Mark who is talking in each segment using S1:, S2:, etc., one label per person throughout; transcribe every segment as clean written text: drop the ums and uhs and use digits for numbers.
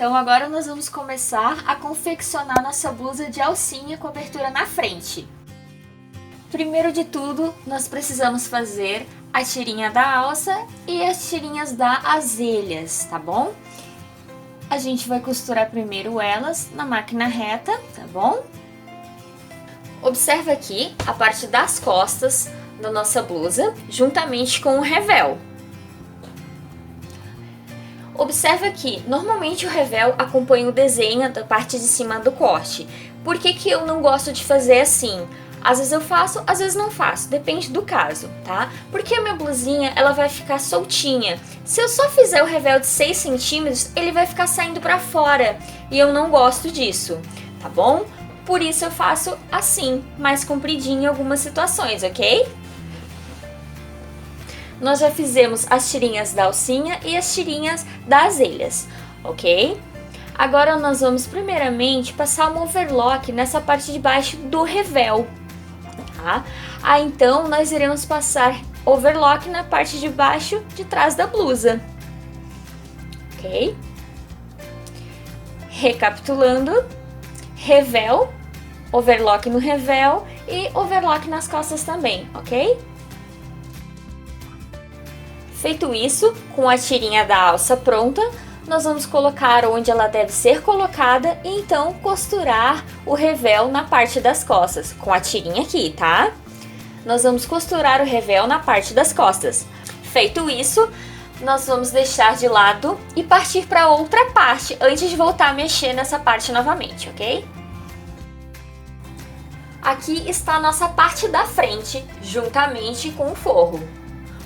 S1: Então agora nós vamos começar a confeccionar nossa blusa de alcinha com abertura na frente. Primeiro de tudo, nós precisamos fazer a tirinha da alça e as tirinhas das azelhas, tá bom? A gente vai costurar primeiro elas na máquina reta, tá bom? Observa aqui a parte das costas da nossa blusa, juntamente com o revel. Observa aqui, normalmente o revel acompanha o desenho da parte de cima do corte. Por que que eu não gosto de fazer assim? Às vezes eu faço, às vezes não faço, depende do caso, tá? Porque a minha blusinha, ela vai ficar soltinha. Se eu só fizer o revel de 6 centímetros, ele vai ficar saindo pra fora. E eu não gosto disso, tá bom? Por isso eu faço assim, mais compridinho em algumas situações, ok? Nós já fizemos as tirinhas da alcinha e as tirinhas das azelhas, ok? Agora nós vamos primeiramente passar um overlock nessa parte de baixo do revel, tá? Então nós iremos passar overlock na parte de baixo de trás da blusa, ok? Recapitulando, revel, overlock no revel e overlock nas costas também, ok? Feito isso, com a tirinha da alça pronta, nós vamos colocar onde ela deve ser colocada e então costurar o revel na parte das costas, com a tirinha aqui, tá? Nós vamos costurar o revel na parte das costas. Feito isso, nós vamos deixar de lado e partir para outra parte, antes de voltar a mexer nessa parte novamente, ok? Aqui está a nossa parte da frente, juntamente com o forro.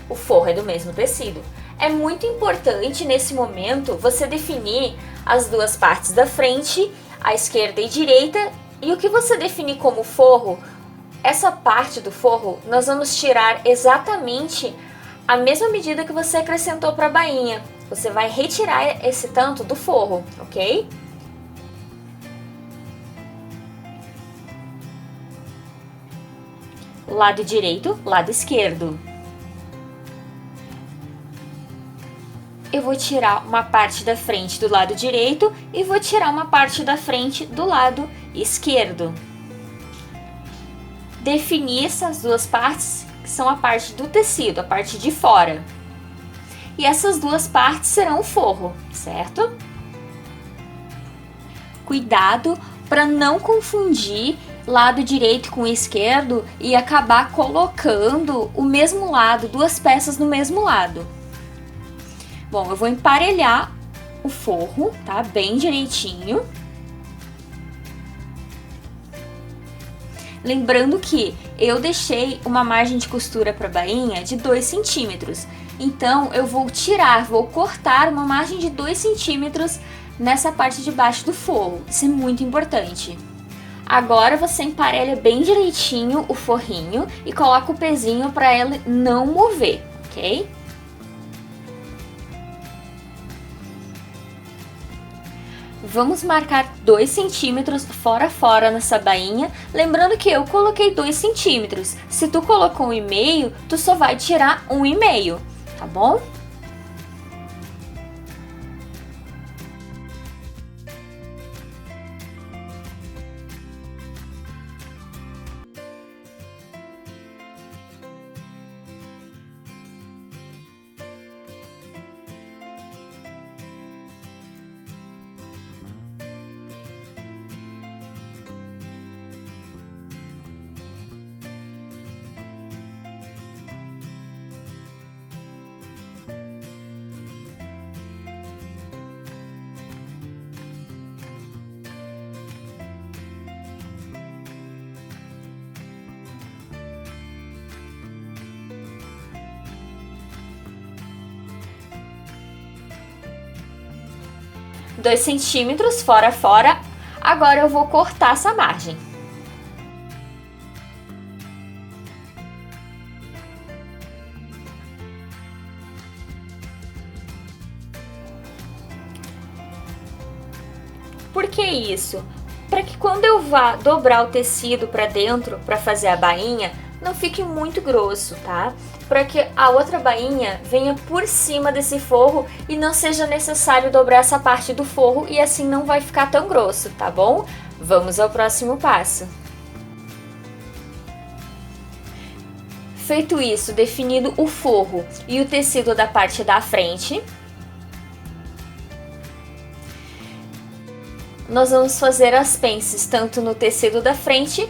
S1: O forro é do mesmo tecido. É muito importante nesse momento você definir as duas partes da frente, a esquerda e direita, e o que você definir como forro, essa parte do forro nós vamos tirar exatamente a mesma medida que você acrescentou para a bainha. Você vai retirar esse tanto do forro, ok? Lado direito, lado esquerdo. Eu vou tirar uma parte da frente do lado direito e vou tirar uma parte da frente do lado esquerdo. Definir essas duas partes, que são a parte do tecido, a parte de fora. E essas duas partes serão o forro, certo? Cuidado para não confundir lado direito com esquerdo e acabar colocando o mesmo lado, duas peças no mesmo lado. Bom, eu vou emparelhar o forro, tá? Bem direitinho. Lembrando que eu deixei uma margem de costura para a bainha de 2 centímetros. Então, eu vou cortar uma margem de 2 centímetros nessa parte de baixo do forro. Isso é muito importante. Agora, você emparelha bem direitinho o forrinho e coloca o pezinho para ele não mover, ok? Vamos marcar 2 centímetros fora a fora nessa bainha, lembrando que eu coloquei 2 centímetros. Se tu colocou 1,5, tu só vai tirar 1,5, tá bom? Dois centímetros fora a fora. Agora eu vou cortar essa margem. Por que isso? Para que quando eu vá dobrar o tecido para dentro para fazer a bainha, não fique muito grosso, tá? Para que a outra bainha venha por cima desse forro e não seja necessário dobrar essa parte do forro e assim não vai ficar tão grosso, tá bom? Vamos ao próximo passo. Feito isso, definido o forro e o tecido da parte da frente, nós vamos fazer as pences tanto no tecido da frente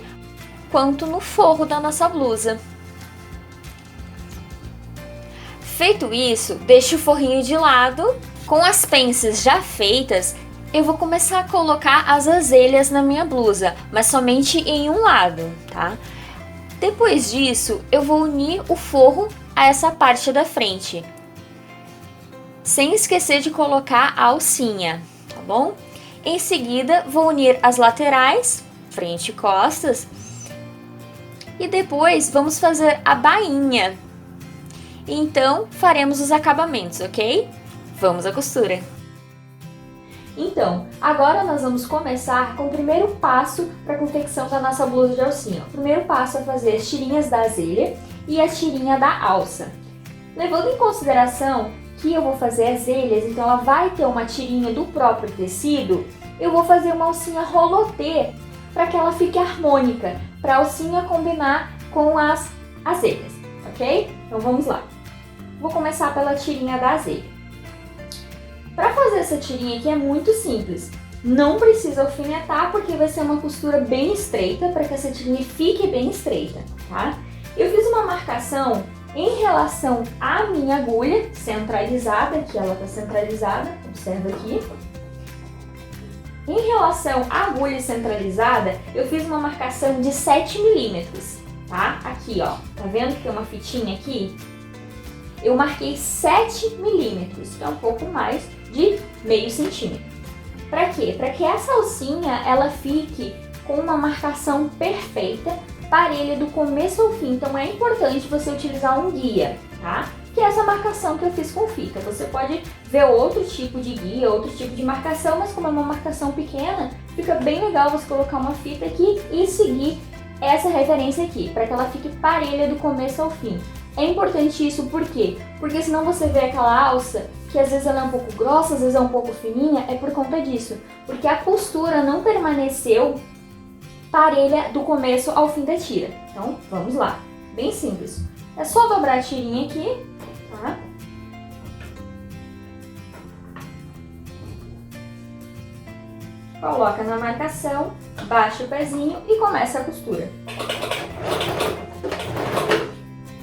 S1: quanto no forro da nossa blusa. Feito isso, deixe o forrinho de lado. Com as pences já feitas, eu vou começar a colocar as azelhas na minha blusa, mas somente em um lado, tá? Depois disso, eu vou unir o forro a essa parte da frente, sem esquecer de colocar a alcinha, tá bom? Em seguida, vou unir as laterais, frente e costas, e depois vamos fazer a bainha. Então, faremos os acabamentos, ok? Vamos à costura. Então, agora nós vamos começar com o primeiro passo para a confecção da nossa blusa de alcinha. O primeiro passo é fazer as tirinhas da azelha e a tirinha da alça. Levando em consideração que eu vou fazer as azelhas, então ela vai ter uma tirinha do próprio tecido, eu vou fazer uma alcinha rolotê para que ela fique harmônica, para a alcinha combinar com as azelhas, ok? Então vamos lá. Vou começar pela tirinha da azelha. Para fazer essa tirinha aqui é muito simples. Não precisa alfinetar porque vai ser uma costura bem estreita para que essa tirinha fique bem estreita, tá? Eu fiz uma marcação em relação à minha agulha centralizada, que ela está centralizada, observa aqui. Em relação à agulha centralizada, eu fiz uma marcação de 7 milímetros, tá? Aqui, ó, tá vendo que tem uma fitinha aqui? Eu marquei 7 milímetros, que é um pouco mais de meio centímetro. Para quê? Para que essa alcinha ela fique com uma marcação perfeita, parelha do começo ao fim. Então é importante você utilizar um guia, tá? Que é essa marcação que eu fiz com fita. Você pode ver outro tipo de guia, outro tipo de marcação, mas como é uma marcação pequena, fica bem legal você colocar uma fita aqui e seguir essa referência aqui, para que ela fique parelha do começo ao fim. É importante isso por quê? Porque senão você vê aquela alça que às vezes ela é um pouco grossa, às vezes é um pouco fininha, é por conta disso. Porque a costura não permaneceu parelha do começo ao fim da tira. Então, vamos lá. Bem simples. É só dobrar a tirinha aqui, tá? Coloca na marcação, baixa o pezinho e começa a costura.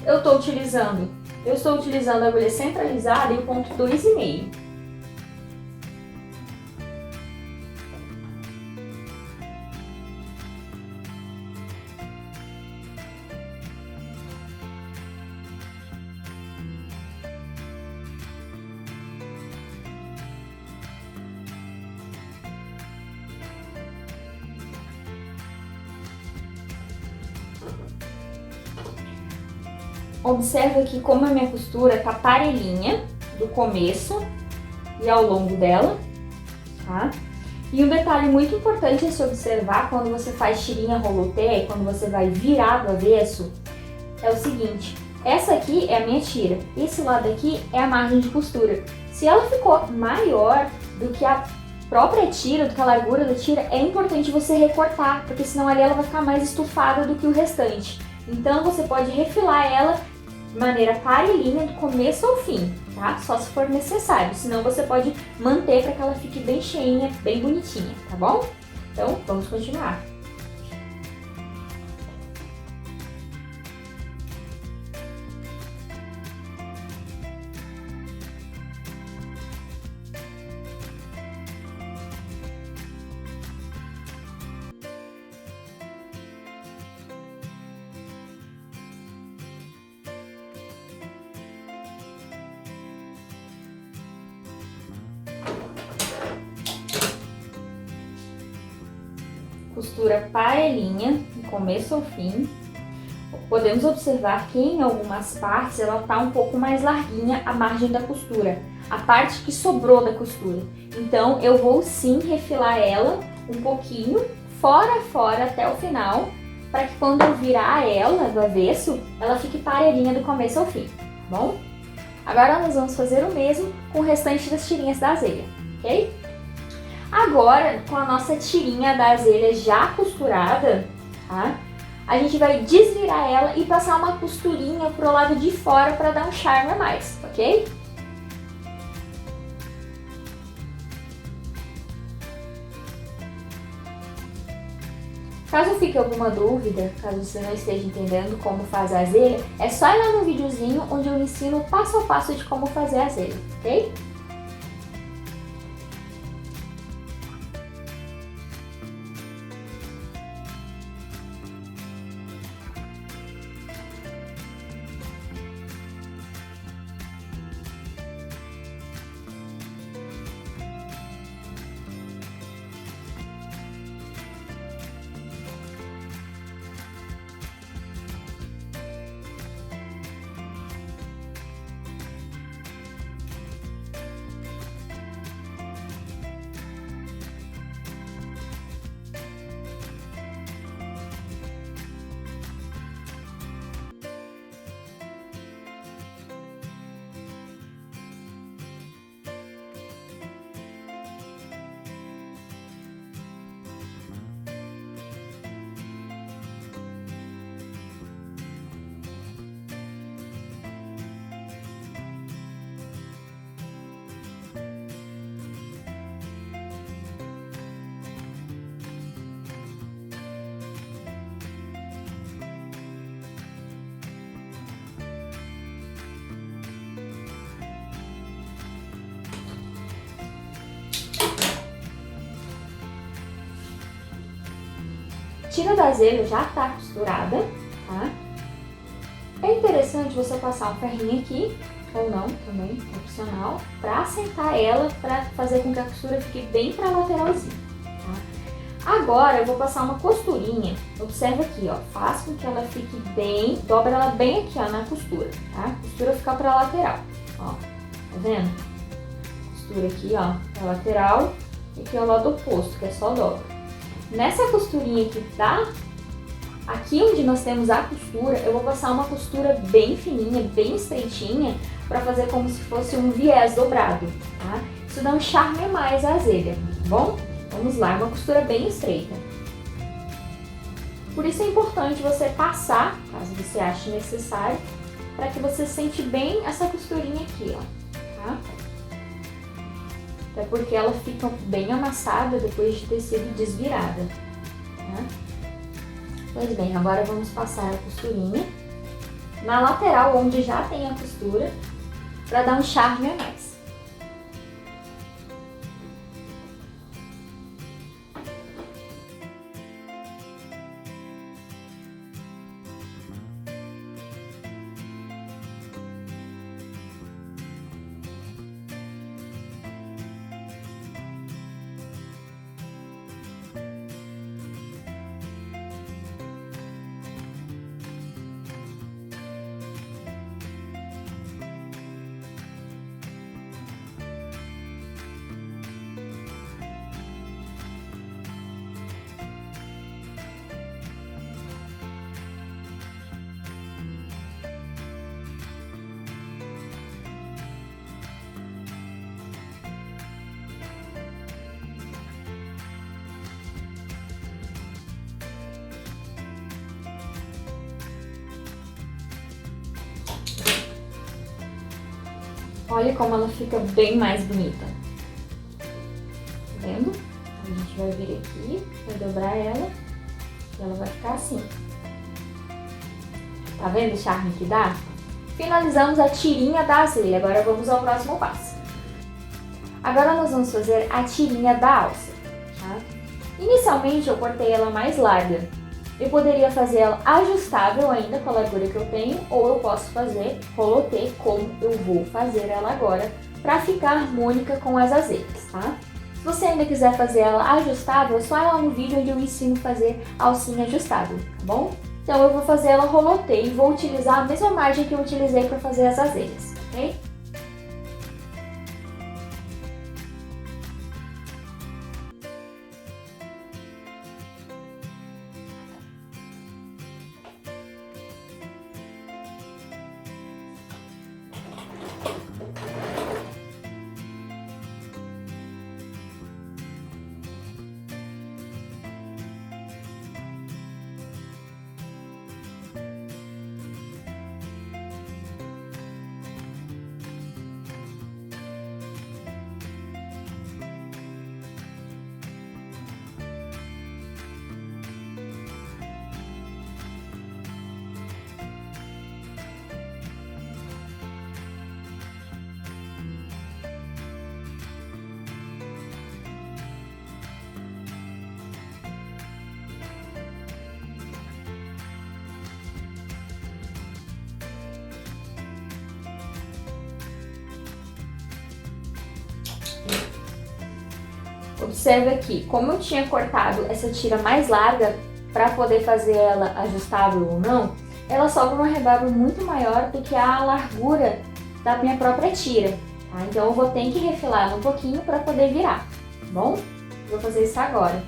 S1: Eu estou utilizando a agulha centralizada e o ponto 2,5. Observa aqui como a minha costura tá parelhinha do começo e ao longo dela, tá? E um detalhe muito importante a se observar quando você faz tirinha rolotê, quando você vai virar do avesso, é o seguinte: essa aqui é a minha tira, esse lado aqui é a margem de costura. Se ela ficou maior do que a própria tira, do que a largura da tira, é importante você recortar, porque senão ali ela vai ficar mais estufada do que o restante. Então você pode refilar ela de maneira parelhinha do começo ao fim, tá? Só se for necessário, senão você pode manter para que ela fique bem cheinha, bem bonitinha, tá bom? Então, vamos continuar. Costura parelhinha, do começo ao fim. Podemos observar que em algumas partes ela tá um pouco mais larguinha a margem da costura, a parte que sobrou da costura. Então eu vou sim refilar ela um pouquinho, fora a fora até o final, para que quando eu virar ela do avesso, ela fique parelhinha do começo ao fim, tá bom? Agora nós vamos fazer o mesmo com o restante das tirinhas da azelha, ok? Agora, com a nossa tirinha da azelha já costurada, tá? A gente vai desvirar ela e passar uma costurinha pro lado de fora para dar um charme a mais, ok? Caso fique alguma dúvida, caso você não esteja entendendo como fazer a azelha, é só ir lá no videozinho onde eu ensino passo a passo de como fazer a azelha, ok? Tira da azelha já tá costurada, tá? É interessante você passar um ferrinho aqui, ou não, também, opcional, pra assentar ela, pra fazer com que a costura fique bem pra lateralzinha, tá? Agora eu vou passar uma costurinha, observa aqui, ó, faz com que ela fique bem, dobra ela bem aqui, ó, na costura, tá? A costura fica pra lateral, ó, tá vendo? Costura aqui, ó, pra lateral, e aqui é o lado oposto, que é só dobra. Nessa costurinha que tá aqui onde nós temos a costura, eu vou passar uma costura bem fininha, bem estreitinha, para fazer como se fosse um viés dobrado, tá? Isso dá um charme a mais à azelha, tá bom? Vamos lá, uma costura bem estreita. Por isso é importante você passar, caso você ache necessário, para que você sente bem essa costurinha aqui, ó, tá? Até porque ela fica bem amassada depois de ter sido desvirada, tá? Pois bem, agora vamos passar a costurinha na lateral onde já tem a costura, para dar um charme a mais. Olha como ela fica bem mais bonita. Tá vendo? A gente vai vir aqui, vai dobrar ela e ela vai ficar assim. Tá vendo o charme que dá? Finalizamos a tirinha da azelha, agora vamos ao próximo passo. Agora nós vamos fazer a tirinha da alça, tá? Inicialmente eu cortei ela mais larga. Eu poderia fazer ela ajustável ainda com a largura que eu tenho, ou eu posso fazer rolotê, como eu vou fazer ela agora, para ficar harmônica com as azelhas, tá? Se você ainda quiser fazer ela ajustável, é só ir lá no vídeo onde eu ensino a fazer a alcinha ajustável, tá bom? Então eu vou fazer ela rolotê e vou utilizar a mesma margem que eu utilizei para fazer as azelhas, ok? Observe aqui, como eu tinha cortado essa tira mais larga para poder fazer ela ajustável ou não, ela sobra uma rebarba muito maior do que a largura da minha própria tira, tá? Então eu vou ter que refilar ela um pouquinho para poder virar, tá bom? Vou fazer isso agora.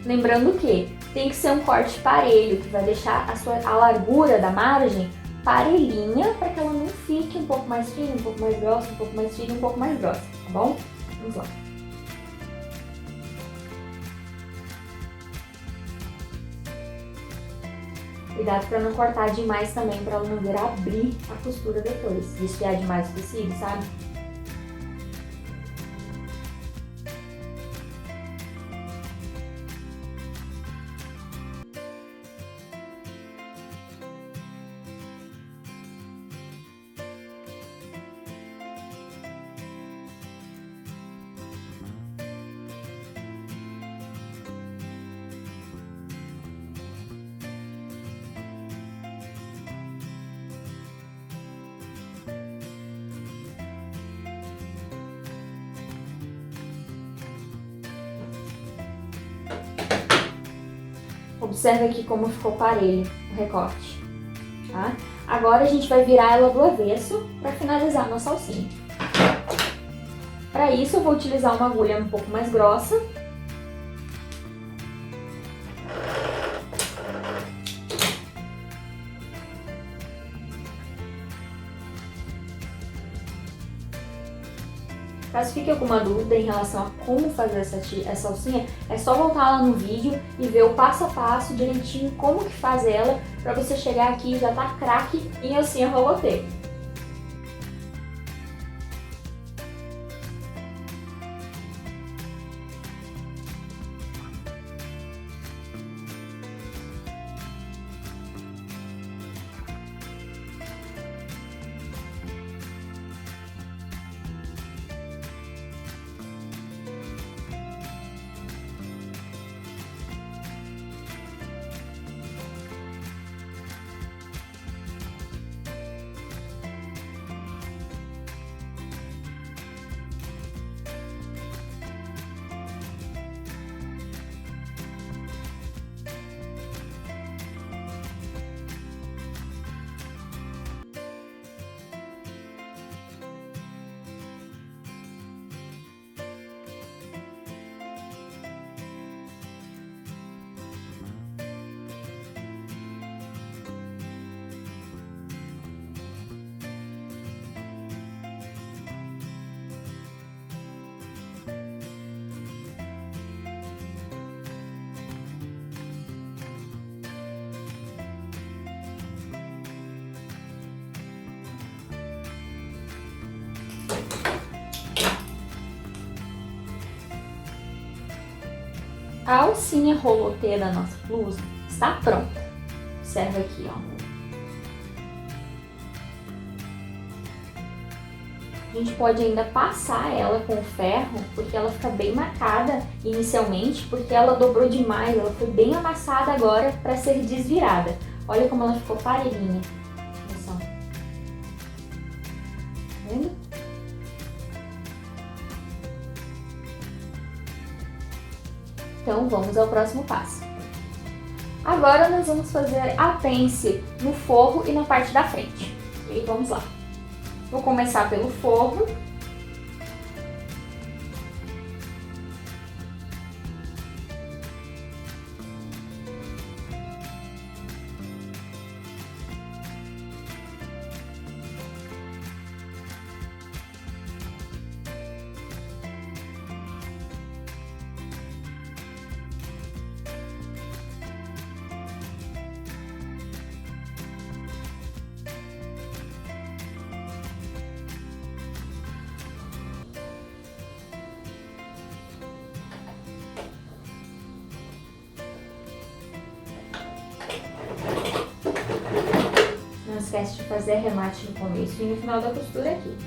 S1: Lembrando que tem que ser um corte parelho, que vai deixar a largura da margem parelhinha, para que ela não fique um pouco mais fina, um pouco mais grossa, um pouco mais fina, um pouco mais grossa, tá bom? Vamos lá. Cuidado para não cortar demais também, para ela não vir abrir a costura depois, desfiar demais o tecido, sabe? Observe aqui como ficou parelho o recorte, tá? Agora a gente vai virar ela do avesso para finalizar a nossa alcinha. Para isso eu vou utilizar uma agulha um pouco mais grossa. Caso fique alguma dúvida em relação a como fazer essa alcinha, é só voltar lá no vídeo e ver o passo a passo direitinho como que faz ela, para você chegar aqui e já tá craque em alcinha roloteiro. A alcinha rolotê da nossa blusa está pronta. Observa aqui, ó. A gente pode ainda passar ela com o ferro, porque ela fica bem marcada inicialmente, porque ela dobrou demais, ela foi bem amassada agora para ser desvirada. Olha como ela ficou parelhinha. Olha só. Tá vendo? Então, vamos ao próximo passo. Agora nós vamos fazer a pence no forro e na parte da frente. E vamos lá. Vou começar pelo forro. Não esquece de fazer arremate no começo e no final da costura aqui.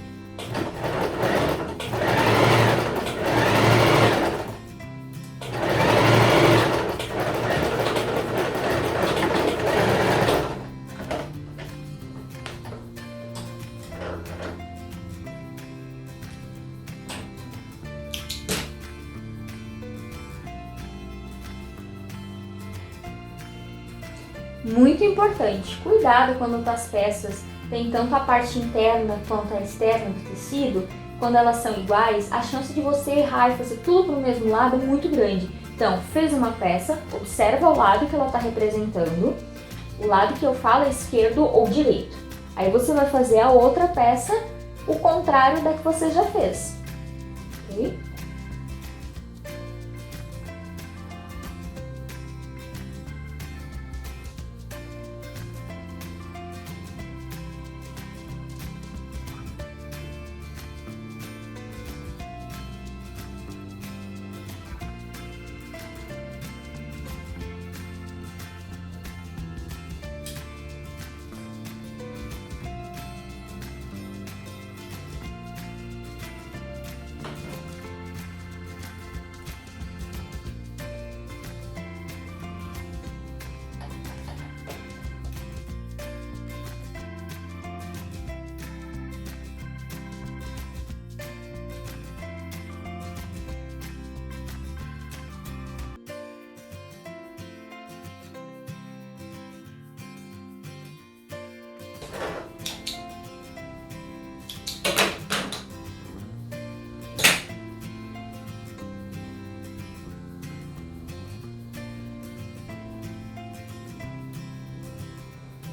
S1: Muito importante, cuidado quando as peças têm tanto a parte interna quanto a externa do tecido. Quando elas são iguais, a chance de você errar e fazer tudo para o mesmo lado é muito grande. Então, fez uma peça, observa o lado que ela está representando. O lado que eu falo é esquerdo ou direito. Aí você vai fazer a outra peça, o contrário da que você já fez. Ok?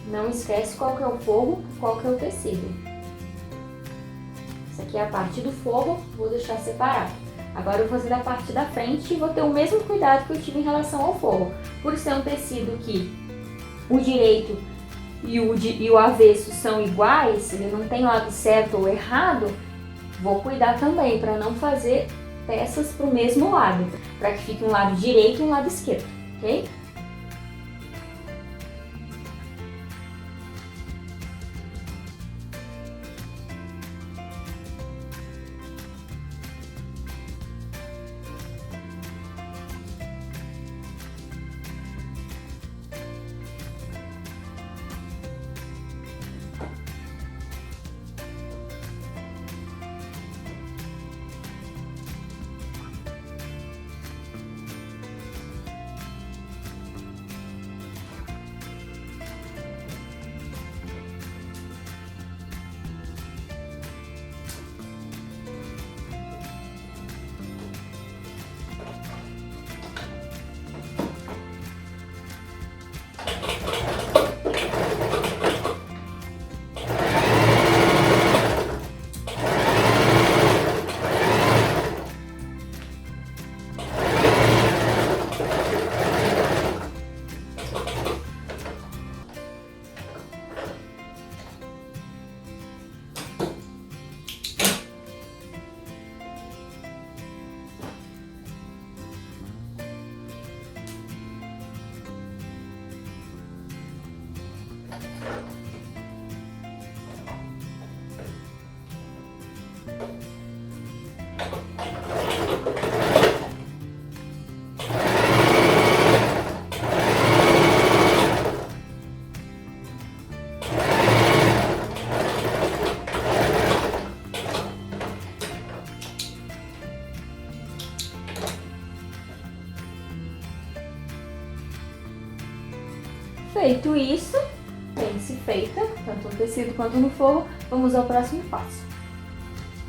S1: Não esquece qual que é o forro, qual que é o tecido. Essa aqui é a parte do forro, vou deixar separado. Agora eu vou fazer da parte da frente e vou ter o mesmo cuidado que eu tive em relação ao forro. Por ser um tecido que o direito e o avesso são iguais, ele não tem lado certo ou errado, vou cuidar também para não fazer peças para o mesmo lado, para que fique um lado direito e um lado esquerdo, ok? Feito isso, pense feita, tanto no tecido quanto no forro, vamos ao próximo passo.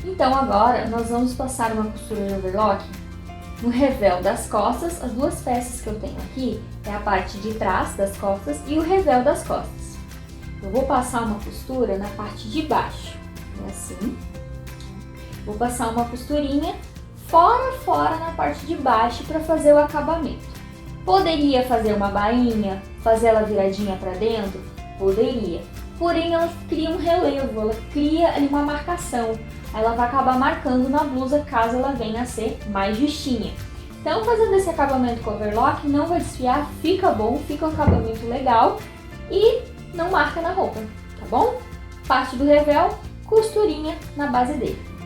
S1: Então agora nós vamos passar uma costura de overlock no revel das costas. As duas peças que eu tenho aqui é a parte de trás das costas e o revel das costas. Eu vou passar uma costura na parte de baixo, assim. Vou passar uma costurinha fora na parte de baixo para fazer o acabamento. Poderia fazer uma bainha, fazer ela viradinha para dentro? Poderia. Porém, ela cria um relevo, ela cria ali uma marcação. Ela vai acabar marcando na blusa caso ela venha a ser mais justinha. Então, fazendo esse acabamento com overlock, não vai desfiar, fica bom, fica um acabamento legal e não marca na roupa, tá bom? Parte do revel, costurinha na base dele.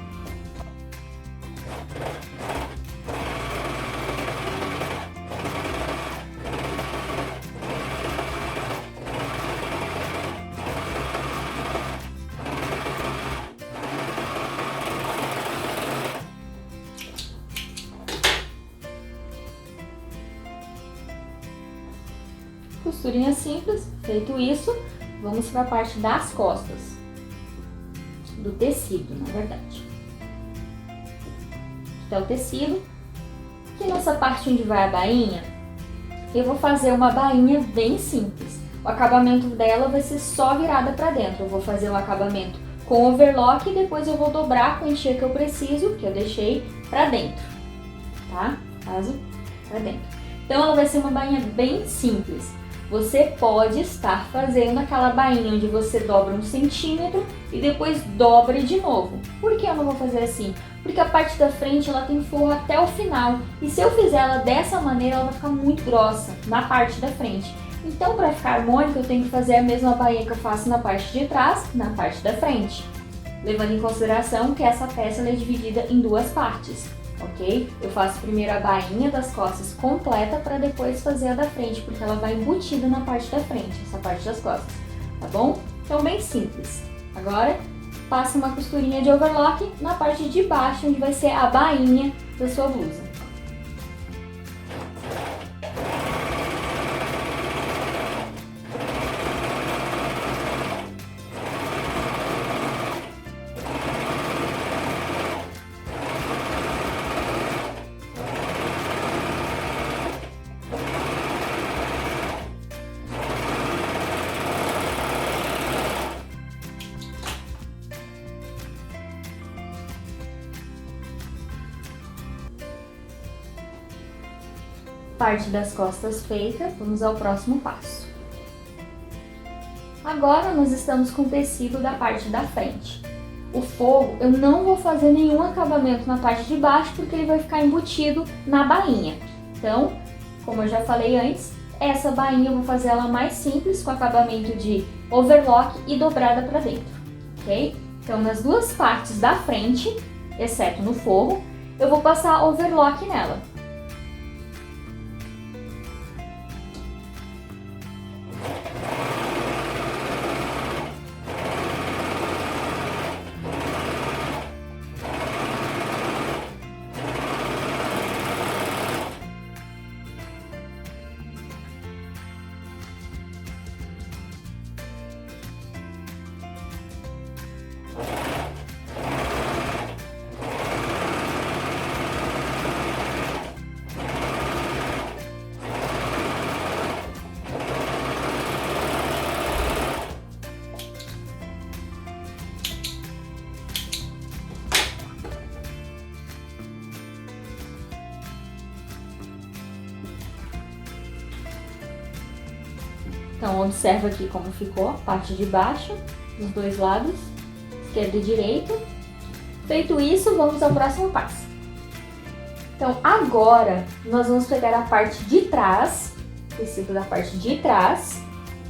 S1: Costurinha simples, Feito isso, vamos para a parte das costas, do tecido, na verdade. Aqui tá o tecido. Aqui nessa parte onde vai a bainha, eu vou fazer uma bainha bem simples. O acabamento dela vai ser só virada para dentro. Eu vou fazer o acabamento com overlock e depois eu vou dobrar a quantia que eu preciso, que eu deixei para dentro, tá? Caso para dentro. Então ela vai ser uma bainha bem simples. Você pode estar fazendo aquela bainha onde você dobra 1 centímetro e depois dobra de novo. Por que eu não vou fazer assim? Porque a parte da frente ela tem forro até o final. E se eu fizer ela dessa maneira, ela vai ficar muito grossa na parte da frente. Então, para ficar harmônica, eu tenho que fazer a mesma bainha que eu faço na parte de trás, na parte da frente. Levando em consideração que essa peça ela é dividida em 2 partes. Ok? Eu faço primeiro a bainha das costas completa para depois fazer a da frente, porque ela vai embutida na parte da frente, essa parte das costas, tá bom? Então, bem simples. Agora, passa uma costurinha de overlock na parte de baixo, onde vai ser a bainha da sua blusa. Parte das costas feita, vamos ao próximo passo. Agora nós estamos com o tecido da parte da frente. O forro eu não vou fazer nenhum acabamento na parte de baixo porque ele vai ficar embutido na bainha. Então, como eu já falei antes, essa bainha eu vou fazer ela mais simples com acabamento de overlock e dobrada para dentro, ok? Então nas 2 partes da frente, exceto no forro, eu vou passar overlock nela. Então, observa aqui como ficou a parte de baixo, dos 2 lados, esquerdo e direito. Feito isso, vamos ao próximo passo. Então, agora, nós vamos pegar a parte de trás, tecido da parte de trás,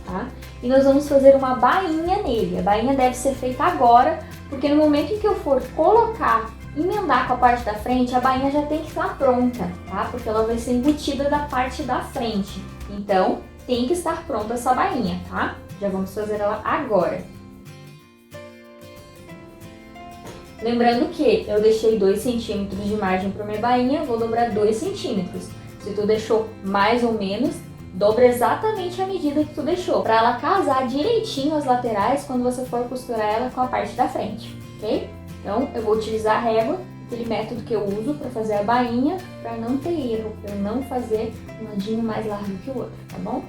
S1: tá? E nós vamos fazer uma bainha nele. A bainha deve ser feita agora, porque no momento em que eu for colocar, emendar com a parte da frente, a bainha já tem que estar pronta, tá? Porque ela vai ser embutida da parte da frente. Então, tem que estar pronta essa bainha, tá? Já vamos fazer ela agora. Lembrando que eu deixei 2 centímetros de margem para minha bainha, vou dobrar 2 centímetros. Se tu deixou mais ou menos, dobra exatamente a medida que tu deixou, para ela casar direitinho as laterais quando você for costurar ela com a parte da frente, ok? Então, eu vou utilizar a régua, aquele método que eu uso para fazer a bainha, para não ter erro, para não fazer um ladinho mais largo que o outro, tá bom?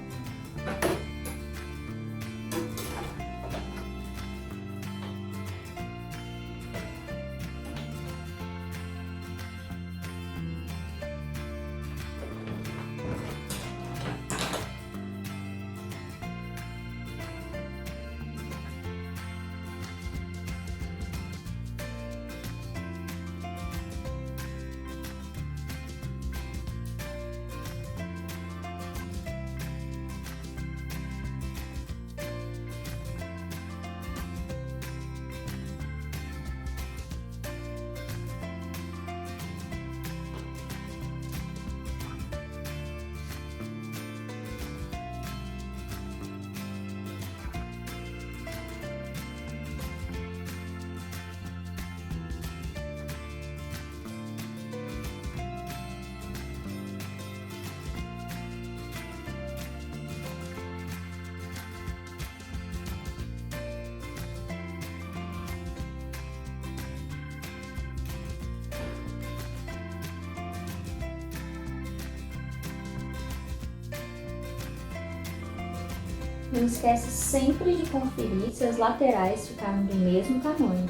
S1: Não esquece sempre de conferir se as laterais ficaram do mesmo tamanho.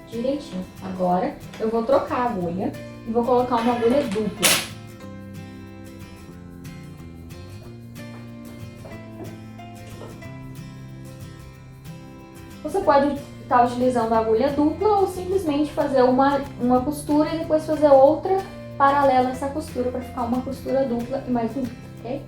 S1: Direitinho. Agora eu vou trocar a agulha e vou colocar uma agulha dupla. Você pode estar utilizando a agulha dupla ou simplesmente fazer uma costura e depois fazer outra paralela a essa costura para ficar uma costura dupla e mais bonita, ok?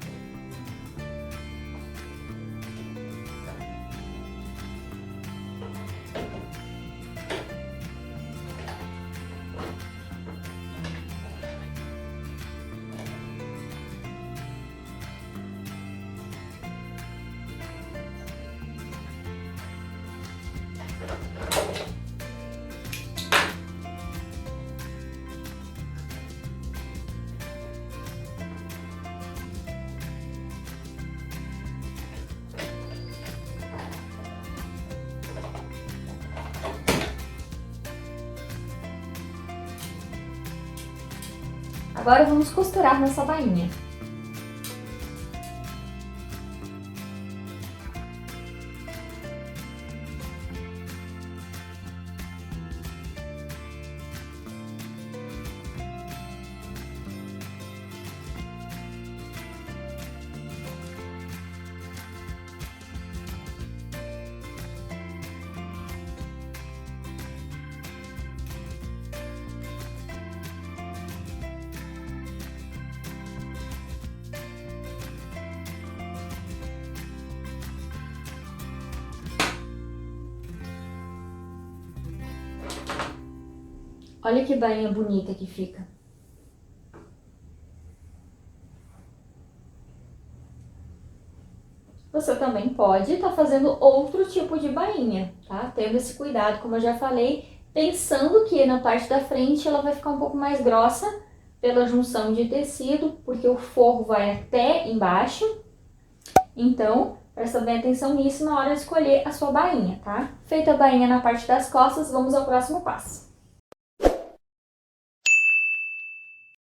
S1: Agora vamos costurar nossa bainha. Olha que bainha bonita que fica. Você também pode estar fazendo outro tipo de bainha, tá? Tendo esse cuidado, como eu já falei, pensando que na parte da frente ela vai ficar um pouco mais grossa pela junção de tecido, porque o forro vai até embaixo. Então, presta bem atenção nisso na hora de escolher a sua bainha, tá? Feita a bainha na parte das costas, vamos ao próximo passo.